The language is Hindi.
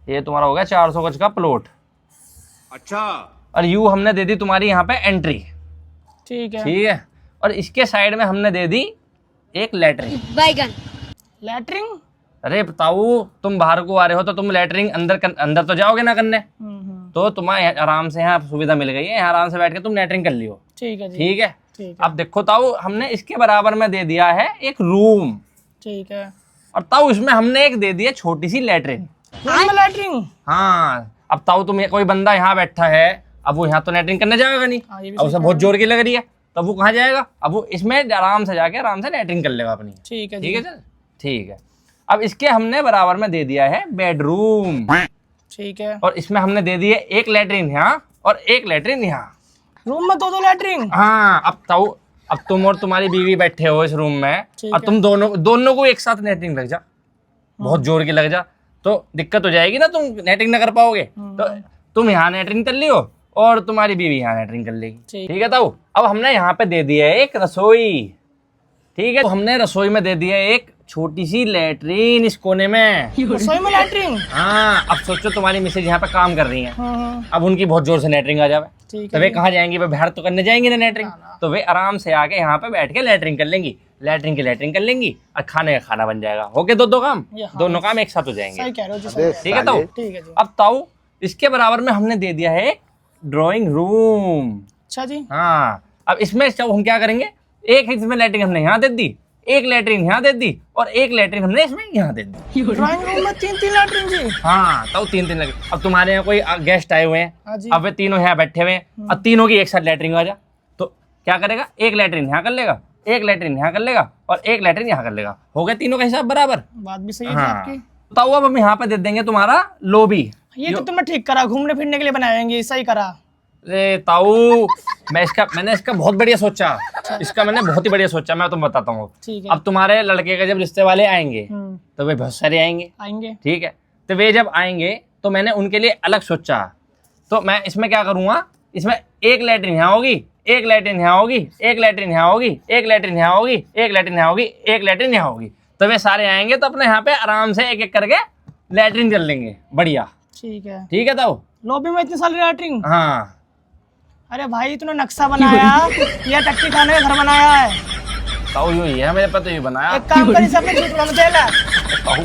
ये तुम्हारा हो गया 400 गज का प्लॉट। अच्छा। और यू हमने दे दी तुम्हारी यहाँ पे एंट्री। ठीक है। ठीक है। और इसके साइड में हमने दे दी एक लैटरिन। बैगन। लैटरिंग। अरे बताओ, तुम बाहर को आ रहे हो तो तुम लैटरिन अंदर तो जाओगे ना करने, तो तुम्हें आराम से यहाँ सुविधा मिल गई है, यहाँ आराम से बैठ के तुम लैटरिन कर लियो। ठीक है जी। ठीक है। ठीक है। अब देखो ताऊ, हमने इसके बराबर में दे दिया है एक रूम। ठीक है। और ताऊ इसमें हमने एक दे दिया छोटी सी लैटरिन। रूम में लैटरिंग। हाँ। अब ताऊ तुम कोई बंदा यहाँ बैठा है, अब वो यहाँ तो लैटरिन करने जाएगा नहीं, हाँ, ये भी अब उसे सही बहुत जोर की लग रही है, तब वो कहाँ जाएगा? अब वो इसमें आराम से जाके आराम से लैटरिन कर लेगा अपनी। ठीक है। ठीक है सर। ठीक है। अब इसके हमने बराबर में दे दिया है बेडरूम। ठीक है। और इसमें हमने दे दिए एक लैटरिन यहाँ और एक लैटरिन यहाँ। रूम में दो लैटरिंग। हाँ। अब ताऊ, अब तुम और तुम्हारी बीवी बैठे हो इस रूम में, ठीक और है। तुम दोनों को एक साथ लैटरिन लग जा, बहुत जोर की लग जा, तो दिक्कत हो जाएगी ना, तुम लैटरिन ना कर पाओगे। तो तुम यहाँ लैटरिन कर लियो और तुम्हारी बीवी यहाँ लैटरिन कर लेगी। ठीक है ताऊ। अब हमने यहाँ पे दे दिया है एक रसोई। ठीक है। तो हमने रसोई में दे दिया है एक छोटी सी लैटरिन इस कोने में। रसोई में लैटरिंग। हाँ। अब सोचो तुम्हारी मिसेज यहाँ पे काम कर रही हैं, अब उनकी बहुत जोर से लैटरिन आ जाए, ठीक तो है। वे कहाँ जाएंगी? वे बाहर तो करने जाएंगी ना लैटरिन, तो वे आराम से आके यहाँ पे बैठ के लैटरिन कर लेंगी, लैटरिन की लैटरिन कर लेंगी, और खाने का खाना बन जाएगा। हो गए दो काम, हाँ। दोनों काम एक साथ हो जाएंगे। सही कह रहे हो जी, सही। ठीक है ताऊ। ठीक है जी। अब ताऊ, इसके बराबर में हमने दे दिया है ड्राइंग रूम। अच्छा जी। हाँ। अब इसमें हम क्या करेंगे, एक इसमें लैटरिन हमने यहाँ दे दी, एक लैटरिन यहाँ दे दी, और एक लैटरिन हमने इसमें यहाँ दे दी। ड्राइंग रूम में तीन लैटरिन जी। हाँ। तो तीन लगे। अब तुम्हारे यहाँ कोई गेस्ट आए हुए हैं, हाँ जी। अब वे तीनों यहाँ बैठे हुए हैं, अब तीनों की एक साथ लैटरिन आ जा, तो क्या करेगा? एक लैटरिन यहाँ कर लेगा, एक लैटरिन यहाँ कर लेगा, और एक लैटरिन यहाँ कर लेगा। हो गया तीनों का हिसाब बराबर। बात भी सही है हाँ। आपकी। तो अब हम यहाँ पे दे देंगे तुम्हारा लॉबी। ये तो तुमने ठीक करा, घूमने फिरने के लिए बनाएंगे, सही करा। अरे ताऊ, मैंने इसका बहुत बढ़िया सोचा, इसका मैंने बहुत ही बढ़िया सोचा, मैं तुम्हें बताता हूँ। ठीक है। अब तुम्हारे लड़के के जब रिश्ते वाले आएंगे तो वे बहुत सारे आएंगे। ठीक है। तो वे जब आएंगे तो मैंने उनके लिए अलग सोचा, तो मैं इसमें क्या करूँगा, इसमें एक लैटरिन यहाँ होगी, एक लैटरिन यहाँ होगी, एक लैटरिन यहाँ होगी, एक लैटरिन यहाँ होगी, एक लैटरिन यहाँ होगी, एक लैटरिन यहाँ होगी। तो वे सारे आएंगे तो अपने यहाँ पे आराम से एक एक करके लैटरिन कर लेंगे। बढ़िया। ठीक है। ठीक है ताऊ। लॉबी में इतनी सारी लैटरिन। हाँ। अरे भाई तूने नक्शा बनाया या टट्टी खाने का घर बनाया है? ताऊ यूं ही है, मेरे पता ही बनाया। एक काम कर, इसे अपने झूठ में दे ले। ताऊ